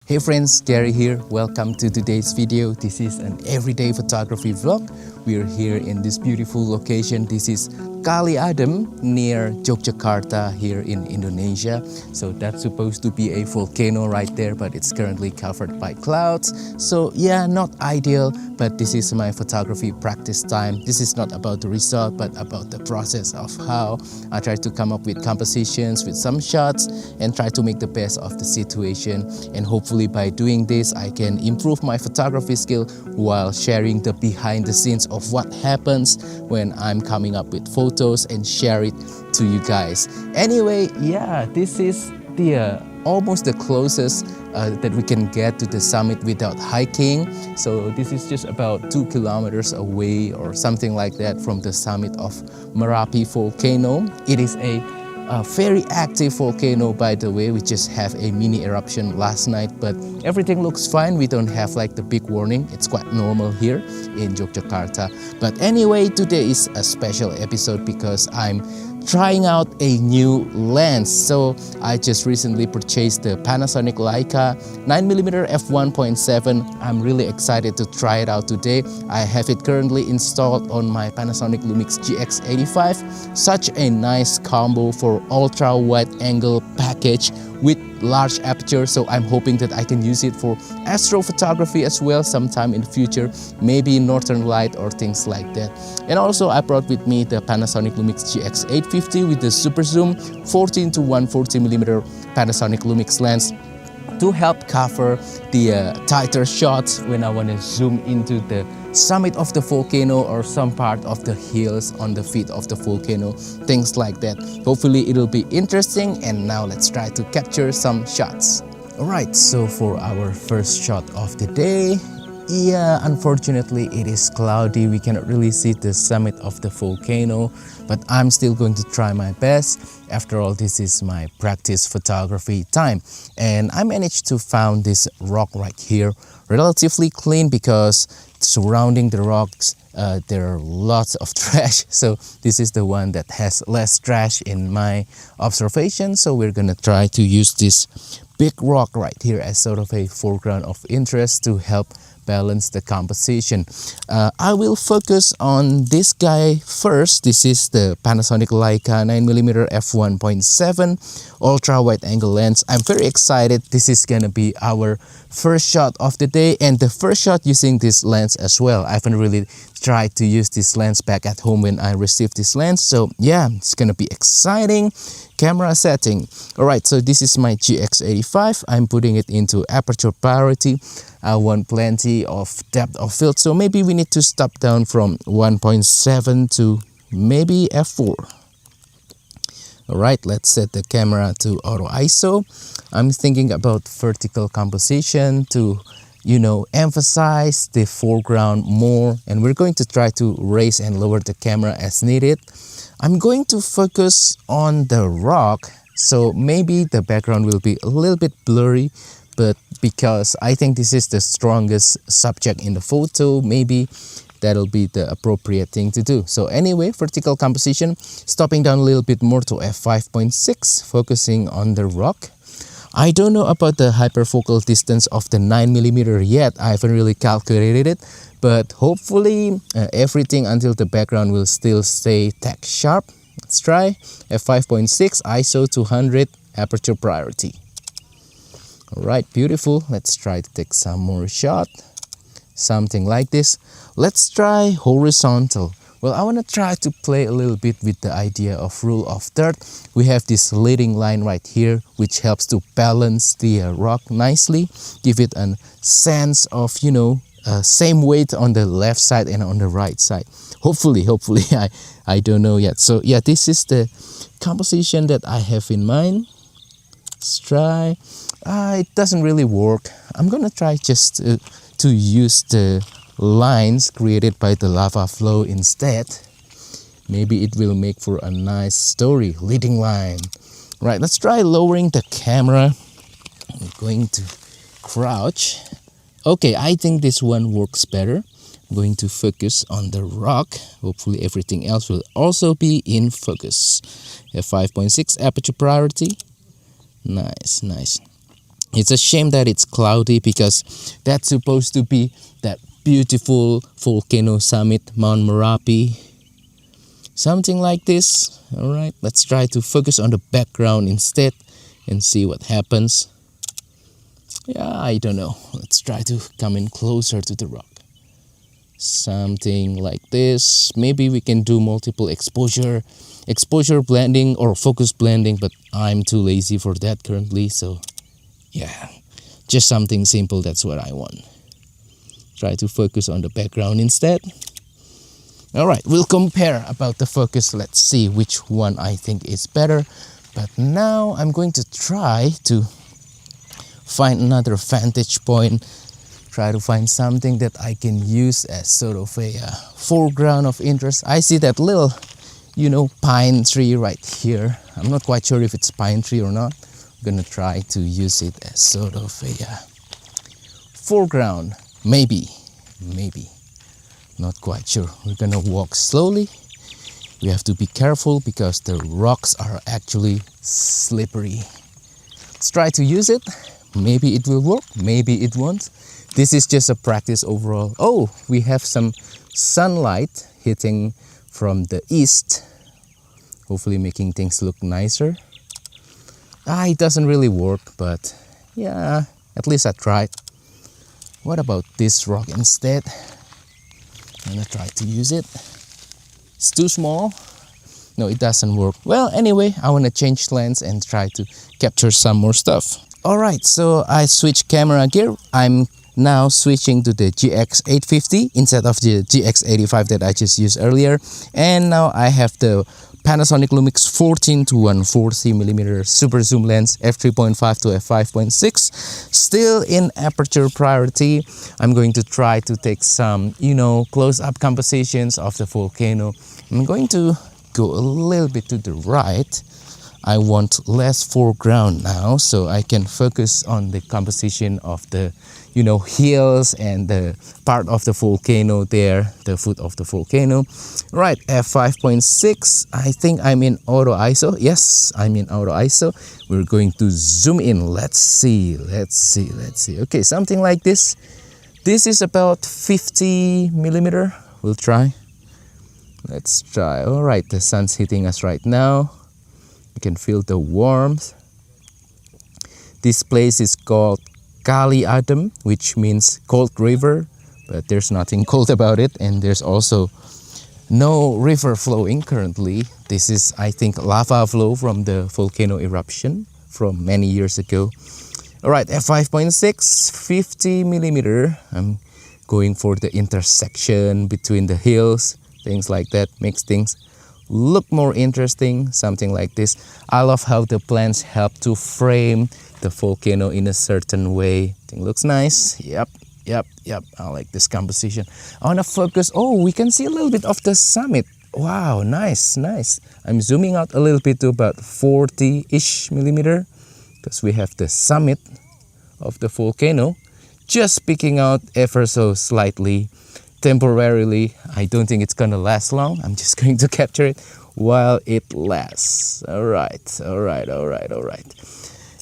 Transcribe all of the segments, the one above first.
Hey friends, Gary here. Welcome to today's video. This is an everyday photography vlog. We're here in this beautiful location. This is Kali Adem near Yogyakarta here in Indonesia. So that's supposed to be a volcano right there, but it's currently covered by clouds. So yeah, not ideal, but this is my photography practice time. This is not about the result, but about the process of how I try to come up with compositions, with some shots, and try to make the best of the situation. And hopefully by doing this, I can improve my photography skill while sharing the behind the scenes of what happens when I'm coming up with photos and share it to you guys. Anyway, yeah, this is the almost the closest that we can get to the summit without hiking. So this is just about 2 kilometers away or something like that from the summit of Merapi volcano. It is a very active volcano, by the way. We just have a mini eruption last night, but everything looks fine. We don't have like the big warning. It's quite normal here in Yogyakarta. But anyway, today is a special episode because I'm trying out a new lens. So I just recently purchased the Panasonic Leica 9mm f1.7. I'm really excited to try it out today. I have it currently installed on my Panasonic Lumix GX85. Such a nice combo for ultra wide angle package with large aperture, so I'm hoping that I can use it for astrophotography as well sometime in the future, maybe northern light or things like that. And also I brought with me the Panasonic Lumix GX850 with the super zoom 14 to 140mm Panasonic Lumix lens to help cover the tighter shots when I want to zoom into the summit of the volcano or some part of the hills on the feet of the volcano, things like that. Hopefully it'll be interesting, and now let's try to capture some shots. Alright, so for our first shot of the day, yeah, unfortunately it is cloudy. We cannot really see the summit of the volcano, but I'm still going to try my best. After all, this is my practice photography time. And I managed to find this rock right here relatively clean because surrounding the rocks there are lots of trash. So this is the one that has less trash in my observation. So we're gonna try to use this big rock right here as sort of a foreground of interest to help balance the composition. I will focus on this guy first. This is the Panasonic Leica 9mm f1.7 ultra wide angle lens. I'm very excited. This is gonna be our first shot of the day and the first shot using this lens as well. I haven't really tried to use this lens back at home when I received this lens, so yeah, it's gonna be exciting. Camera setting. Alright, so this is my GX85. I'm putting it into aperture priority. I want plenty of depth of field, so maybe we need to stop down from 1.7 to maybe f4. Alright, let's set the camera to auto ISO. I'm thinking about vertical composition to, you know, emphasize the foreground more, and we're going to try to raise and lower the camera as needed. I'm going to focus on the rock, so maybe the background will be a little bit blurry, but because I think this is the strongest subject in the photo, maybe that'll be the appropriate thing to do. So anyway, vertical composition, stopping down a little bit more to f5.6, focusing on the rock. I don't know about the hyperfocal distance of the 9mm yet. I haven't really calculated it, but hopefully everything until the background will still stay tack sharp. Let's try f5.6, ISO 200, aperture priority. Alright, beautiful. Let's try to take some more shot. Something like this. Let's try horizontal. Well, I want to try to play a little bit with the idea of rule of third. We have this leading line right here, which helps to balance the rock nicely, give it a sense of, you know, same weight on the left side and on the right side. Hopefully, I don't know yet. So yeah, this is the composition that I have in mind. Let's try. It doesn't really work. I'm gonna try just to use the lines created by the lava flow instead. Maybe it will make for a nice story. Leading line. Right, let's try lowering the camera. I'm going to crouch. Okay, I think this one works better. I'm going to focus on the rock. Hopefully everything else will also be in focus. F5.6 aperture priority. Nice. It's a shame that it's cloudy because that's supposed to be that beautiful volcano summit, Mount Merapi. Something like this. Alright, let's try to focus on the background instead and see what happens. Yeah, I don't know. Let's try to come in closer to the rock. Something like this. Maybe we can do multiple exposure blending or focus blending, but I'm too lazy for that currently, so yeah, just something simple. That's what I want. Try to focus on the background instead. Alright, we'll compare about the focus. Let's see which one I think is better. But now I'm going to try to find another vantage point. Try to find something that I can use as sort of a foreground of interest. I see that little, pine tree right here. I'm not quite sure if it's pine tree or not. I'm gonna try to use it as sort of a foreground. Maybe. Not quite sure. We're gonna walk slowly. We have to be careful because the rocks are actually slippery. Let's try to use it. Maybe it will work, maybe it won't. This is just a practice overall. Oh, we have some sunlight hitting from the east, hopefully making things look nicer. It doesn't really work, but yeah, at least I tried. What about this rock instead? I'm gonna try to use it. It's too small. No, it doesn't work. Well, anyway, I want to change lens and try to capture some more stuff. Alright, so I switched camera gear. I'm now switching to the GX850 instead of the GX85 that I just used earlier. And now I have the Panasonic Lumix 14 to 140mm super zoom lens f3.5 to f5.6. Still in aperture priority. I'm going to try to take some, close-up compositions of the volcano. I'm going to go a little bit to the right. I want less foreground now, so I can focus on the composition of the, hills and the part of the volcano there, the foot of the volcano. Right, f5.6. I think I'm in auto ISO. Yes, I'm in auto ISO. We're going to zoom in. Let's see. Okay, something like this. This is about 50mm. We'll try. Let's try. All right, the sun's hitting us right now. You can feel the warmth. This place is called Kali Adem, which means cold river, but there's nothing cold about it, and there's also no river flowing currently. This is, I think, lava flow from the volcano eruption from many years ago. Alright, f5.6, 50mm. I'm going for the intersection between the hills, things like that, makes things look more interesting, something like this. I love how the plants help to frame the volcano in a certain way. I think looks nice. Yep. I like this composition. I want to focus. Oh, we can see a little bit of the summit. Wow, nice. I'm zooming out a little bit to about 40-ish millimeter because we have the summit of the volcano just peeking out ever so slightly. Temporarily, I don't think it's gonna last long. I'm just going to capture it while it lasts. Alright.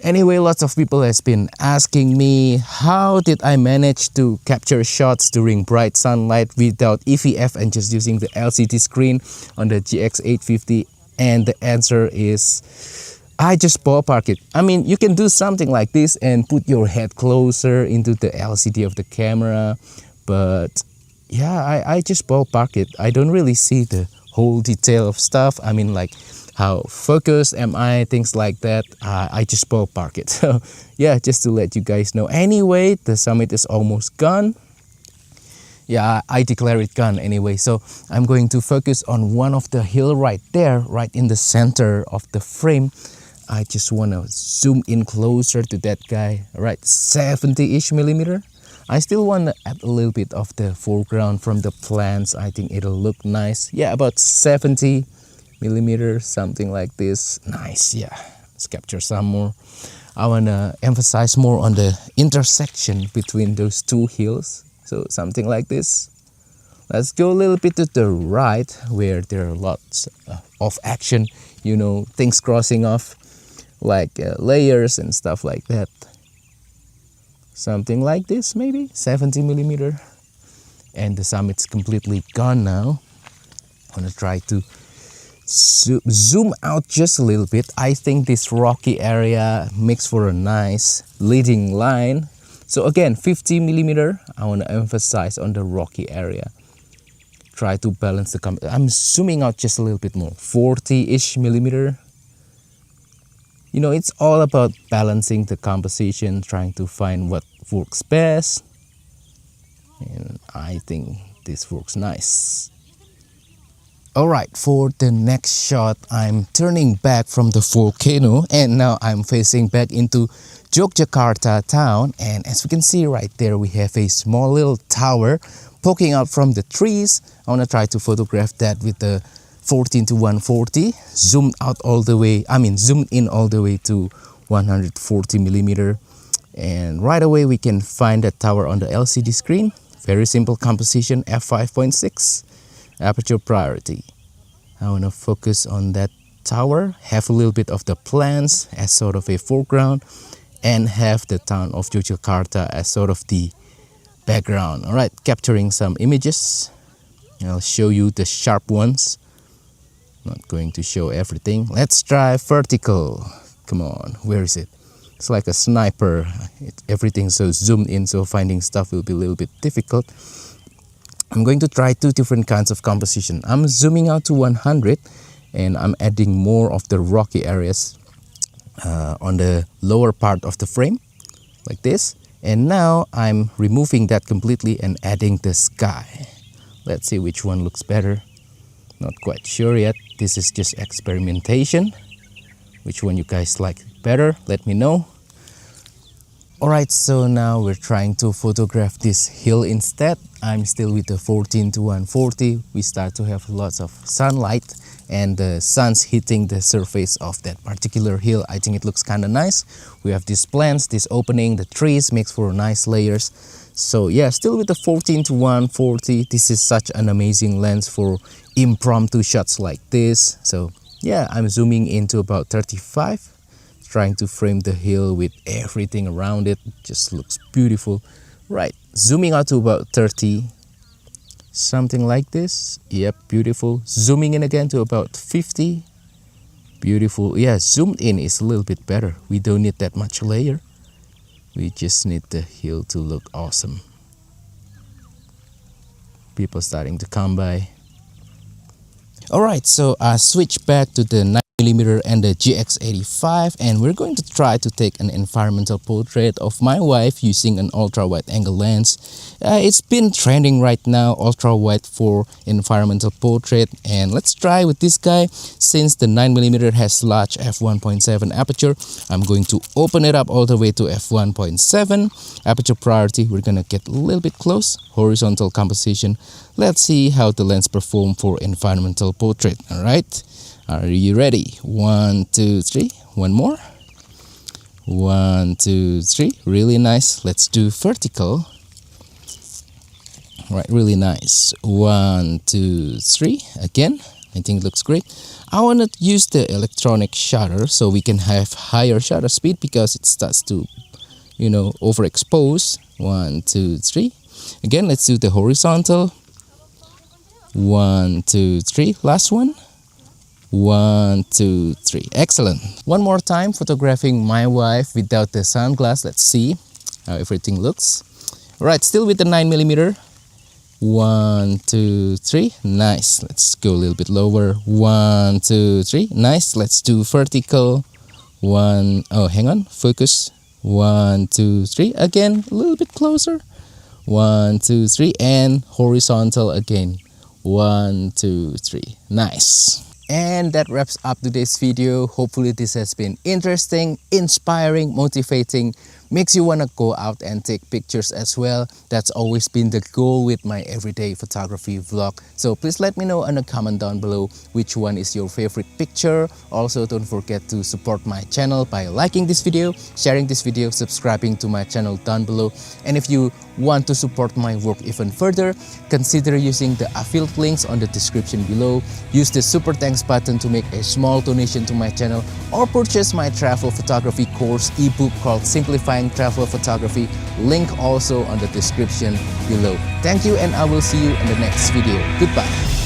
Anyway, lots of people has been asking me how did I manage to capture shots during bright sunlight without EVF and just using the LCD screen on the GX850, and the answer is I just ballpark it. I mean, you can do something like this and put your head closer into the LCD of the camera, but yeah, I just ballpark it. I don't really see the whole detail of stuff. I mean, like how focused am I, things like that. I just ballpark it. So yeah, just to let you guys know. Anyway, the summit is almost gone. Yeah, I declare it gone anyway. So I'm going to focus on one of the hill right there, right in the center of the frame. I just want to zoom in closer to that guy. All right, 70-ish millimeter. I still want to add a little bit of the foreground from the plants. I think it'll look nice. Yeah, about 70mm, something like this. Nice, yeah. Let's capture some more. I want to emphasize more on the intersection between those two hills. So something like this. Let's go a little bit to the right where there are lots of action, things crossing off like layers and stuff like that. something like this, maybe 70mm, and the summit's completely gone now. I'm gonna try to zoom out just a little bit. I think this rocky area makes for a nice leading line. So again, 50mm, I want to emphasize on the rocky area. Try to balance the I'm zooming out just a little bit more, 40-ish millimeter. You know, it's all about balancing the composition, trying to find what works best. And I think this works nice. Alright, for the next shot, I'm turning back from the volcano and now I'm facing back into Yogyakarta town, and as we can see right there, we have a small little tower poking out from the trees. I want to try to photograph that with the 14-140, zoomed out all the way, zoomed in all the way to 140mm, and right away we can find that tower on the LCD screen. Very simple composition, f5.6. Aperture priority. I want to focus on that tower, have a little bit of the plants as sort of a foreground, and have the town of Yogyakarta as sort of the background. Alright, capturing some images. I'll show you the sharp ones. Not going to show everything. Let's try vertical. Come on, where is it? It's like a sniper. Everything's so zoomed in, so finding stuff will be a little bit difficult. I'm going to try two different kinds of composition. I'm zooming out to 100 and I'm adding more of the rocky areas on the lower part of the frame, like this. And now I'm removing that completely and adding the sky. Let's see which one looks better. Not quite sure yet. This is just experimentation. Which one you guys like better? Let me know. Alright, so now we're trying to photograph this hill instead. I'm still with the 14-140. We start to have lots of sunlight and the sun's hitting the surface of that particular hill. I think it looks kind of nice. We have these plants, this opening, the trees makes for nice layers. So yeah, still with the 14-140. This is such an amazing lens for impromptu shots like this. So yeah, I'm zooming into about 35. Trying to frame the hill with everything around it. Just looks beautiful. Right, zooming out to about 30. Something like this. Yep, beautiful. Zooming in again to about 50. Beautiful. Yeah, zoomed in is a little bit better. We don't need that much layer. We just need the hill to look awesome. People starting to come by. Alright, so I switch back to the 9mm and the GX85, and we're going to try to take an environmental portrait of my wife using an ultra-wide angle lens. It's been trending right now, ultra-wide for environmental portrait, and let's try with this guy. Since the 9mm has large f1.7 aperture, I'm going to open it up all the way to f1.7. Aperture priority, we're gonna get a little bit close. Horizontal composition. Let's see how the lens performs for environmental portrait. Alright, are you ready? 1, 2, 3. One more. 1, 2, 3. Really nice. Let's do vertical. Right, really nice. 1, 2, 3. Again, I think it looks great. I want to use the electronic shutter so we can have higher shutter speed because it starts to, overexpose. 1, 2, 3. Again, let's do the horizontal. 1, 2, 3. Last one. 1, 2, 3. Excellent. One more time, photographing my wife without the sunglasses. Let's see how everything looks. Alright, still with the 9mm. 1, 2, 3. Nice. Let's go a little bit lower. 1, 2, 3. Nice. Let's do vertical. Hang on. Focus. 1, 2, 3. Again, a little bit closer. 1, 2, 3. And horizontal again. 1, 2, 3. Nice. And that wraps up today's video. Hopefully this has been interesting, inspiring, motivating, makes you want to go out and take pictures as well. That's always been the goal with my everyday photography vlog. So please let me know in a comment down below which one is your favorite picture. Also, don't forget to support my channel by liking this video, sharing this video, subscribing to my channel down below. And if you want to support my work even further, consider using the affiliate links on the description below. Use the super thanks button to make a small donation to my channel, or purchase my travel photography course ebook called Simplifying flying travel photography. Link also on the description below. Thank you, and I will see you in the next video. Goodbye.